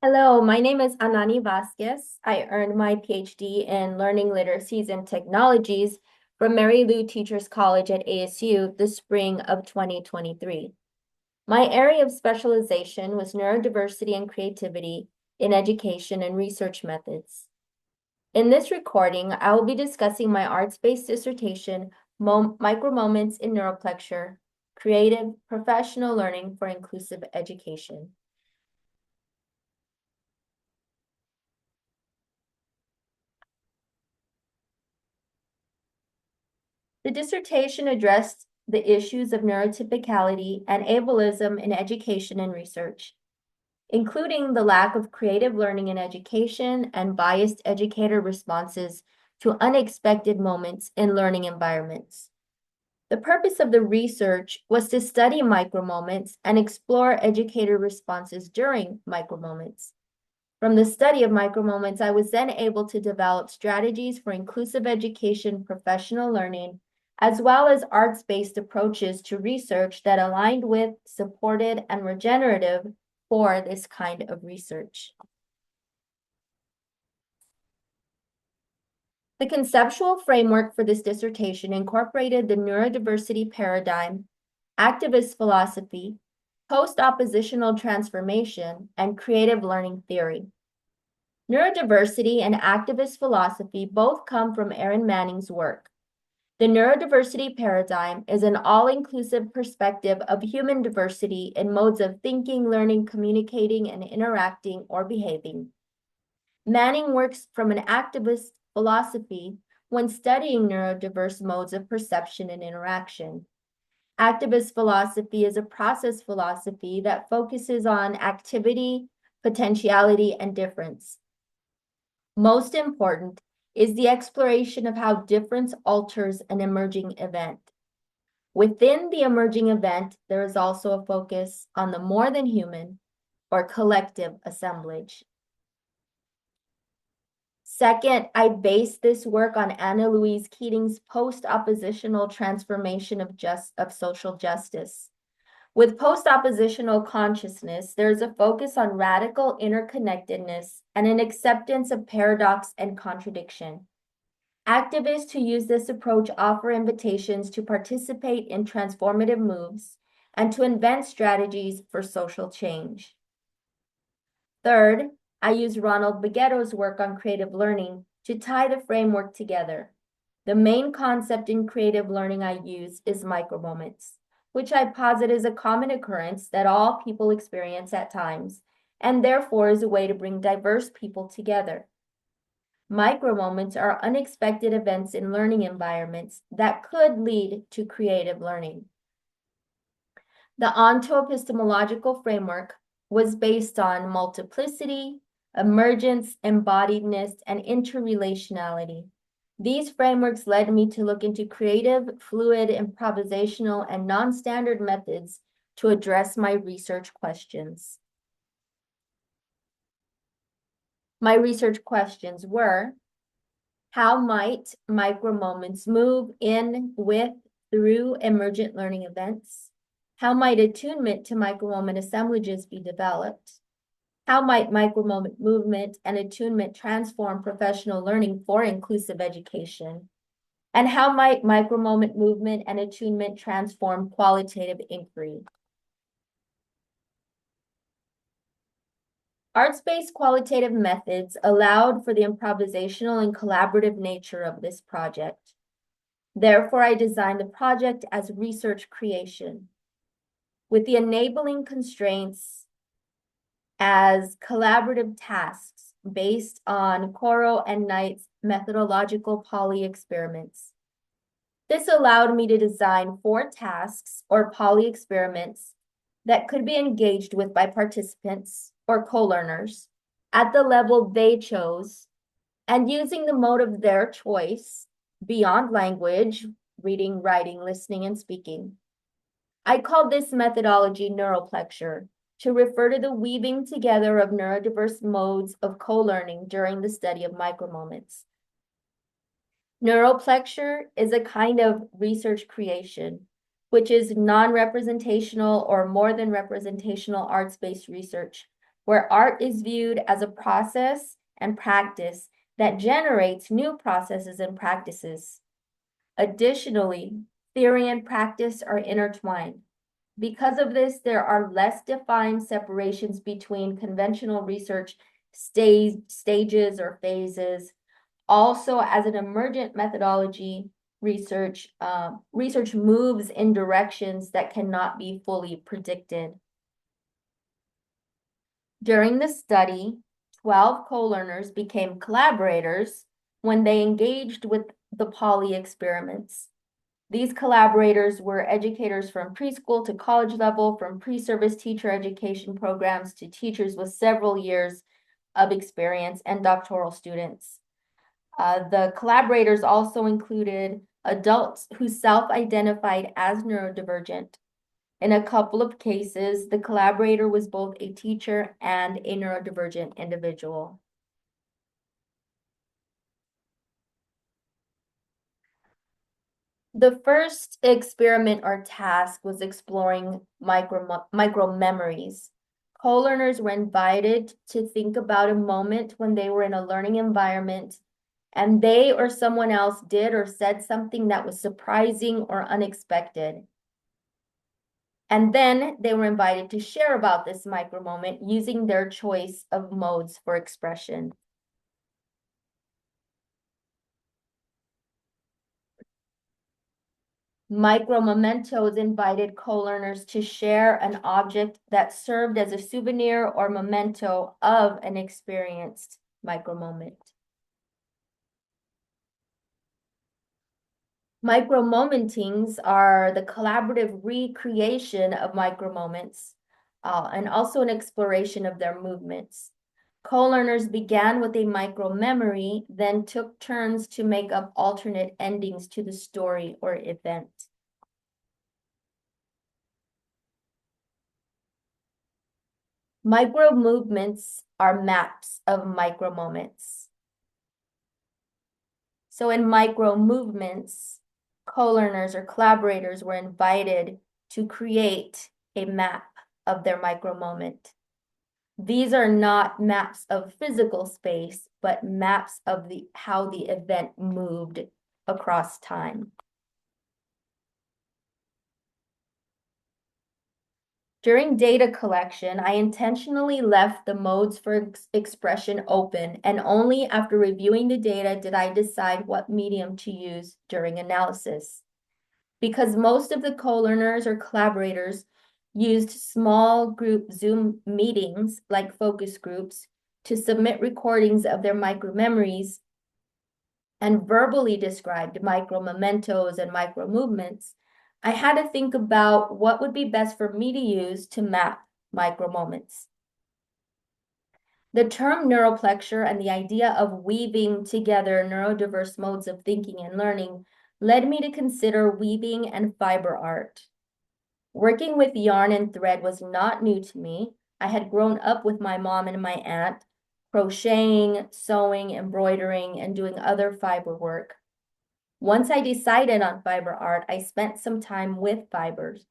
Hello, my name is Anani Vasquez. I earned my PhD in Learning Literacies and Technologies from Mary Lou Teachers College at ASU the spring of 2023. My area of specialization was neurodiversity and creativity in education and research methods. In this recording, I will be discussing my arts-based dissertation, Micromoments in Neuroplexure, Creative Professional Learning for Inclusive Education. The dissertation addressed the issues of neurotypicality and ableism in education and research, including the lack of creative learning in education and biased educator responses to unexpected moments in learning environments. The purpose of the research was to study micromoments and explore educator responses during micromoments. From the study of micromoments, I was then able to develop strategies for inclusive education, professional learning, as well as arts-based approaches to research that aligned with, supported, and regenerative for this kind of research. The conceptual framework for this dissertation incorporated the neurodiversity paradigm, activist philosophy, post-oppositional transformation, and creative learning theory. Neurodiversity and activist philosophy both come from Aaron Manning's work. The neurodiversity paradigm is an all-inclusive perspective of human diversity in modes of thinking, learning, communicating, and interacting or behaving. Manning works from an activist philosophy when studying neurodiverse modes of perception and interaction. Activist philosophy is a process philosophy that focuses on activity, potentiality, and difference. Most important is the exploration of how difference alters an emerging event. Within the emerging event, there is also a focus on the more than human or collective assemblage. Second, I based this work on Anna Louise Keating's post-oppositional transformation of social justice. With post-oppositional consciousness, there is a focus on radical interconnectedness and an acceptance of paradox and contradiction. Activists who use this approach offer invitations to participate in transformative moves and to invent strategies for social change. Third, I use Ronald Beghetto's work on creative learning to tie the framework together. The main concept in creative learning I use is micromoments, which I posit as a common occurrence that all people experience at times, and therefore is a way to bring diverse people together. Micromoments are unexpected events in learning environments that could lead to creative learning. The onto-epistemological framework was based on multiplicity, emergence, embodiedness, and interrelationality. These frameworks led me to look into creative, fluid, improvisational, and non-standard methods to address my research questions. My research questions were, how might micromoments move in, with, through emergent learning events? How might attunement to micromoment assemblages be developed? How might micromoment movement and attunement transform professional learning for inclusive education? And how might micromoment movement and attunement transform qualitative inquiry? Arts-based qualitative methods allowed for the improvisational and collaborative nature of this project. Therefore, I designed the project as research creation, with the enabling constraints as collaborative tasks based on Coro and Knight's methodological poly experiments. This allowed me to design 4 tasks or poly experiments that could be engaged with by participants or co-learners at the level they chose and using the mode of their choice beyond language, reading, writing, listening, and speaking. I called this methodology neuroplexure to refer to the weaving together of neurodiverse modes of co-learning during the study of micromoments. Neuroplexure is a kind of research creation, which is non-representational or more than representational arts-based research where art is viewed as a process and practice that generates new processes and practices. Additionally, theory and practice are intertwined. Because of this, there are less defined separations between conventional research stages or phases. Also, as an emergent methodology, research moves in directions that cannot be fully predicted. During the study, 12 co-learners became collaborators when they engaged with the poly experiments. These collaborators were educators from preschool to college level, from pre-service teacher education programs to teachers with several years of experience, and doctoral students. The collaborators also included adults who self-identified as neurodivergent. In a couple of cases, the collaborator was both a teacher and a neurodivergent individual. The first experiment or task was exploring micro memories. Co-learners were invited to think about a moment when they were in a learning environment and they or someone else did or said something that was surprising or unexpected. And then they were invited to share about this micro moment using their choice of modes for expression. Micromementos invited co-learners to share an object that served as a souvenir or memento of an experienced micromoment. Micromomentings are the collaborative recreation of micromoments and also an exploration of their movements. Co-learners began with a micro-memory, then took turns to make up alternate endings to the story or event. Micro-movements are maps of micro-moments. So in micro-movements, co-learners or collaborators were invited to create a map of their micro-moment. These are not maps of physical space, but maps of how the event moved across time. During data collection, I intentionally left the modes for expression open, and only after reviewing the data did I decide what medium to use during analysis. Because most of the co-learners or collaborators used small group Zoom meetings like focus groups to submit recordings of their micro-memories and verbally described micro-mementos and micro-movements, I had to think about what would be best for me to use to map micro-moments. The term neuroplexure and the idea of weaving together neurodiverse modes of thinking and learning led me to consider weaving and fiber art. Working with yarn and thread was not new to me. I had grown up with my mom and my aunt, crocheting, sewing, embroidering, and doing other fiber work. Once I decided on fiber art, I spent some time with fibers,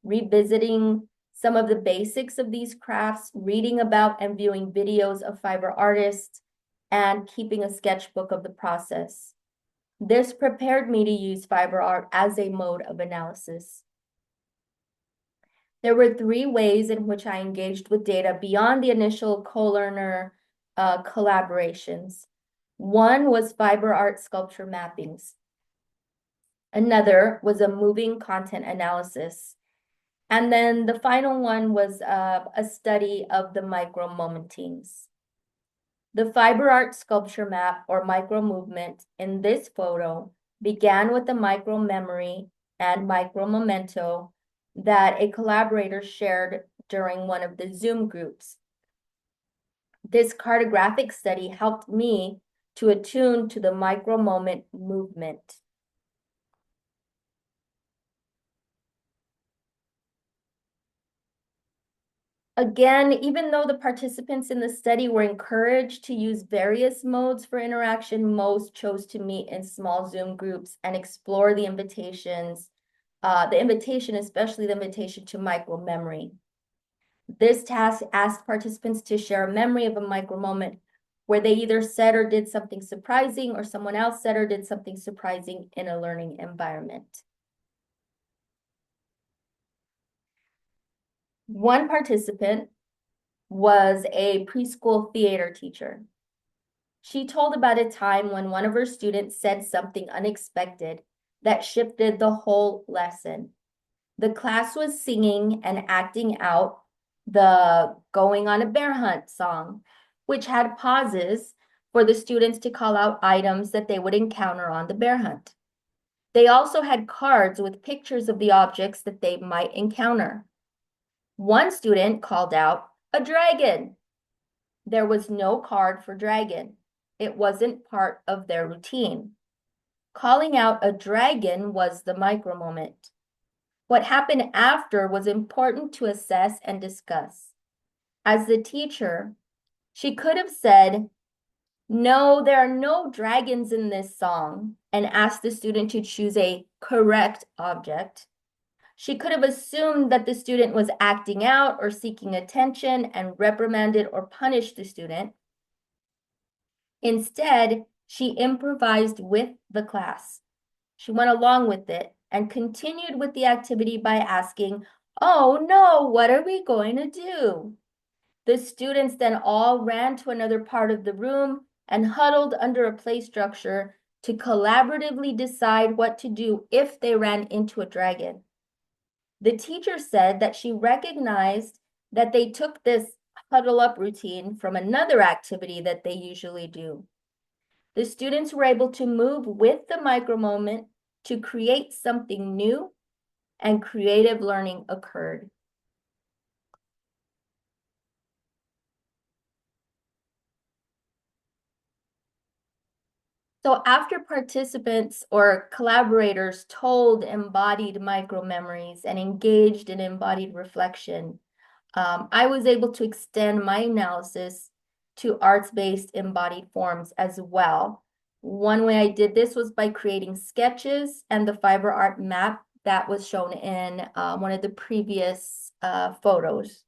revisiting some of the basics of these crafts, reading about and viewing videos of fiber artists, and keeping a sketchbook of the process. This prepared me to use fiber art as a mode of analysis. There were 3 ways in which I engaged with data beyond the initial co-learner collaborations. One was fiber art sculpture mappings. Another was a moving content analysis. And then the final one was a study of the micro-momentings. The fiber art sculpture map or micro-movement in this photo began with the micro-memory and micro-memento that a collaborator shared during one of the Zoom groups. This cartographic study helped me to attune to the micro-moment movement. Again, even though the participants in the study were encouraged to use various modes for interaction, most chose to meet in small Zoom groups and explore the invitations, especially the invitation to micro-memory. This task asked participants to share a memory of a micro moment where they either said or did something surprising or someone else said or did something surprising in a learning environment. One participant was a preschool theater teacher. She told about a time when one of her students said something unexpected that shifted the whole lesson. The class was singing and acting out the Going on a Bear Hunt song, which had pauses for the students to call out items that they would encounter on the bear hunt. They also had cards with pictures of the objects that they might encounter. One student called out a dragon. There was no card for dragon. It wasn't part of their routine. Calling out a dragon was the micro moment. What happened after was important to assess and discuss. As the teacher, she could have said, "No, there are no dragons in this song," and asked the student to choose a correct object. She could have assumed that the student was acting out or seeking attention and reprimanded or punished the student. Instead, she improvised with the class. She went along with it and continued with the activity by asking, "Oh no, what are we going to do?" The students then all ran to another part of the room and huddled under a play structure to collaboratively decide what to do if they ran into a dragon. The teacher said that she recognized that they took this huddle up routine from another activity that they usually do. The students were able to move with the micro moment to create something new, and creative learning occurred. So after participants or collaborators told embodied micro memories and engaged in embodied reflection, I was able to extend my analysis to arts-based embodied forms as well. One way I did this was by creating sketches and the fiber art map that was shown in one of the previous photos.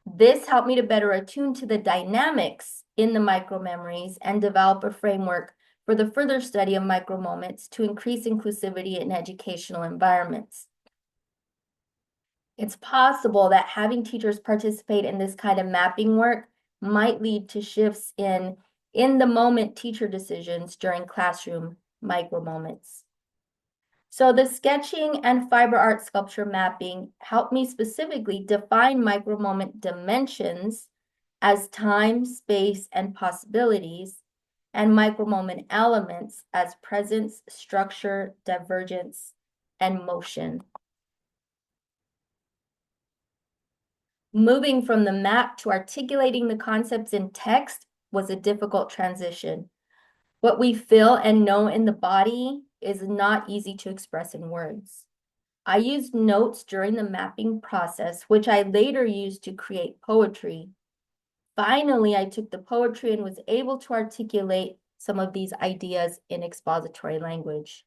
This helped me to better attune to the dynamics in the micro memories and develop a framework for the further study of micro moments to increase inclusivity in educational environments. It's possible that having teachers participate in this kind of mapping work might lead to shifts in the moment teacher decisions during classroom micro moments. So the sketching and fiber art sculpture mapping helped me specifically define micro moment dimensions as time, space, and possibilities, and micro moment elements as presence, structure, divergence, and motion. Moving from the map to articulating the concepts in text was a difficult transition. What we feel and know in the body is not easy to express in words. I used notes during the mapping process, which I later used to create poetry. Finally, I took the poetry and was able to articulate some of these ideas in expository language.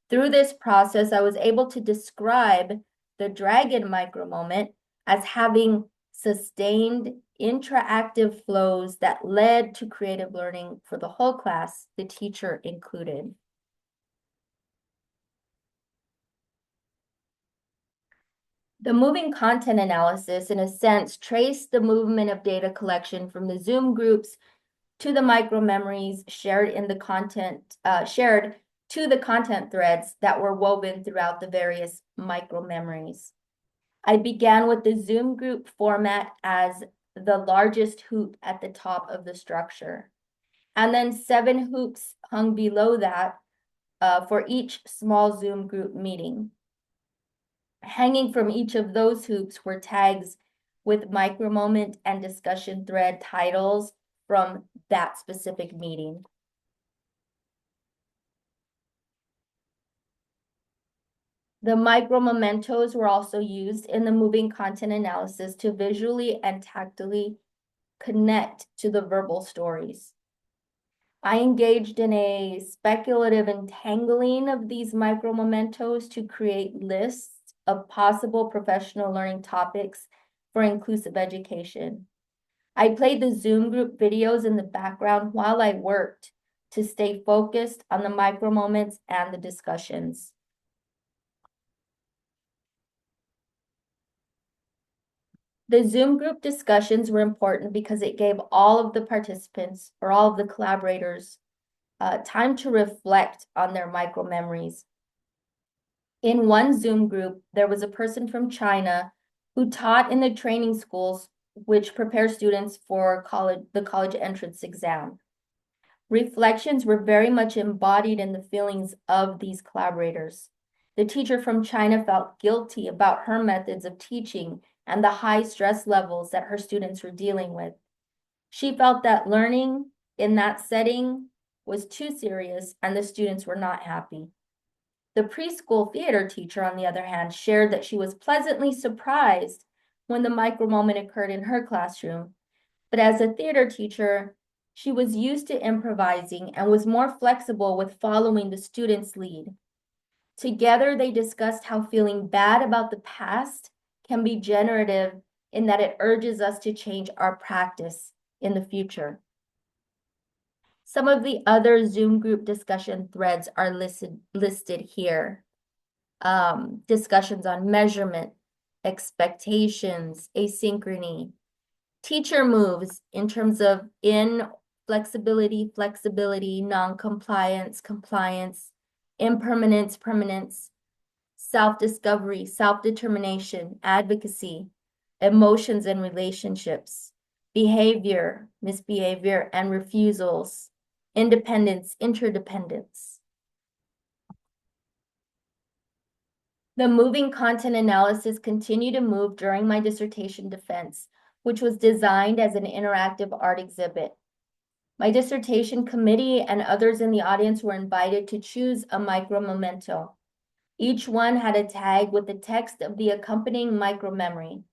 Through this process, I was able to describe the dragon micro moment as having sustained interactive flows that led to creative learning for the whole class, the teacher included. The moving content analysis, in a sense, traced the movement of data collection from the Zoom groups to the micro memories shared in the content, shared to the content threads that were woven throughout the various micro memories. I began with the Zoom group format as the largest hoop at the top of the structure. And then 7 hoops hung below that for each small Zoom group meeting. Hanging from each of those hoops were tags with micro moment and discussion thread titles from that specific meeting. The micro mementos were also used in the moving content analysis to visually and tactily connect to the verbal stories. I engaged in a speculative entangling of these micro mementos to create lists of possible professional learning topics for inclusive education. I played the Zoom group videos in the background while I worked to stay focused on the micro moments and the discussions. The Zoom group discussions were important because it gave all of the participants or all of the collaborators time to reflect on their micro memories. In one Zoom group, there was a person from China who taught in the training schools which prepare students for the college entrance exam. Reflections were very much embodied in the feelings of these collaborators. The teacher from China felt guilty about her methods of teaching and the high stress levels that her students were dealing with. She felt that learning in that setting was too serious and the students were not happy. The preschool theater teacher, on the other hand, shared that she was pleasantly surprised when the micro moment occurred in her classroom. But as a theater teacher, she was used to improvising and was more flexible with following the students' lead. Together, they discussed how feeling bad about the past can be generative in that it urges us to change our practice in the future. Some of the other Zoom group discussion threads are listed here. Discussions on measurement, expectations, asynchrony, teacher moves in terms of inflexibility, flexibility, non-compliance, compliance, impermanence, permanence, self-discovery, self-determination, advocacy, emotions and relationships, behavior, misbehavior, and refusals, independence, interdependence. The moving content analysis continued to move during my dissertation defense, which was designed as an interactive art exhibit. My dissertation committee and others in the audience were invited to choose a micro memento. Each one had a tag with the text of the accompanying micro memory.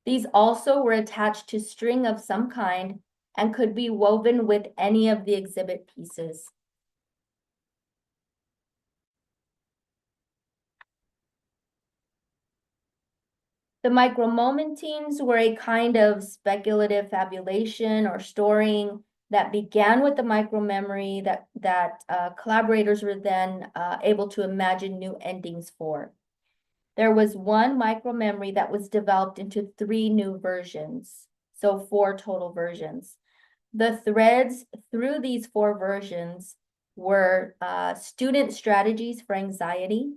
These also were attached to string of some kind and could be woven with any of the exhibit pieces. The micromomentings were a kind of speculative fabulation or storing that began with the micromemory that collaborators were then able to imagine new endings for. There was one micromemory that was developed into 3 new versions, so 4 total versions. The threads through these 4 versions were student strategies for anxiety,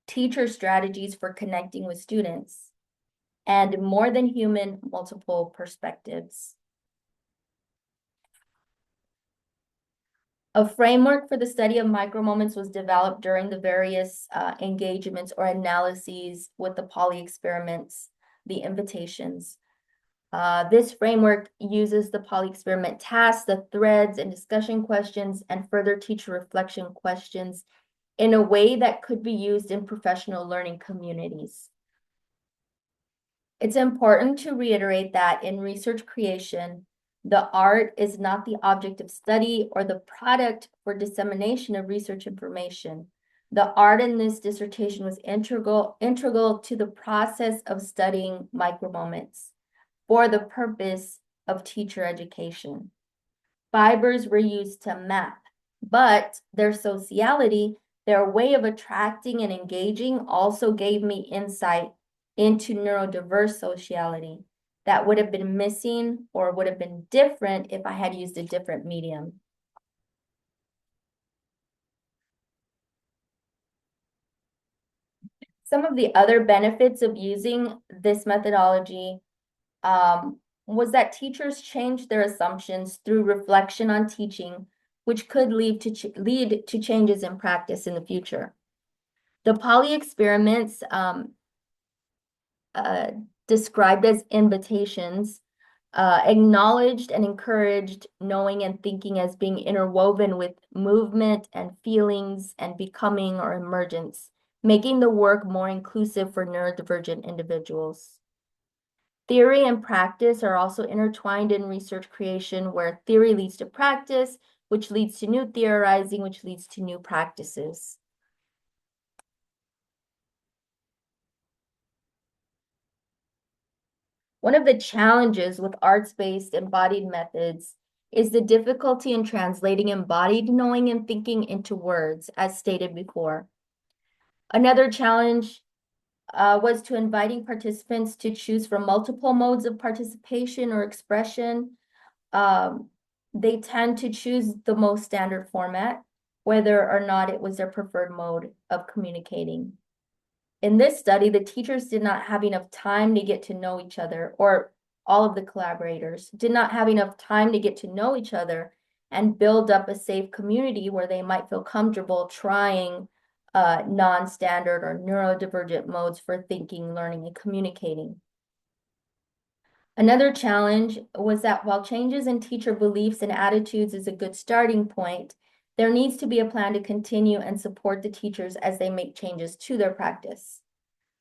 teacher strategies for connecting with students, and more than human multiple perspectives. A framework for the study of micromoments was developed during the various engagements or analyses with the poly experiments, the invitations. This framework uses the poly experiment tasks, the threads and discussion questions, and further teacher reflection questions in a way that could be used in professional learning communities. It's important to reiterate that in research creation, the art is not the object of study or the product for dissemination of research information. The art in this dissertation was integral to the process of studying micromoments for the purpose of teacher education. Fibers were used to map, but their sociality, their way of attracting and engaging, also gave me insight into neurodiverse sociality that would have been missing or would have been different if I had used a different medium. Some of the other benefits of using this methodology was that teachers changed their assumptions through reflection on teaching, which could lead to changes in practice in the future. The poly experiments described as invitations acknowledged and encouraged knowing and thinking as being interwoven with movement and feelings and becoming or emergence, making the work more inclusive for neurodivergent individuals. Theory and practice are also intertwined in research creation, where theory leads to practice, which leads to new theorizing, which leads to new practices. One of the challenges with arts-based embodied methods is the difficulty in translating embodied knowing and thinking into words, as stated before. Another challenge was to inviting participants to choose from multiple modes of participation or expression. They tend to choose the most standard format, whether or not it was their preferred mode of communicating. In this study, the teachers did not have enough time to get to know each other, or all of the collaborators did not have enough time to get to know each other and build up a safe community where they might feel comfortable trying non-standard or neurodivergent modes for thinking, learning, and communicating. Another challenge was that while changes in teacher beliefs and attitudes is a good starting point, there needs to be a plan to continue and support the teachers as they make changes to their practice.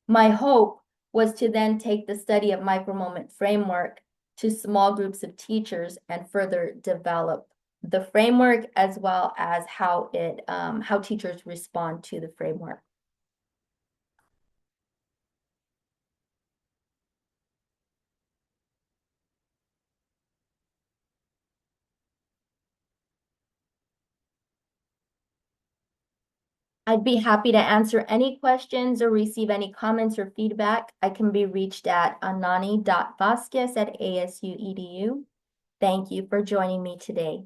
My hope was to then take the study of micromoment framework to small groups of teachers and further develop the framework as well as how teachers respond to the framework. I'd be happy to answer any questions or receive any comments or feedback. I can be reached at anani.vasquez@asu.edu. Thank you for joining me today.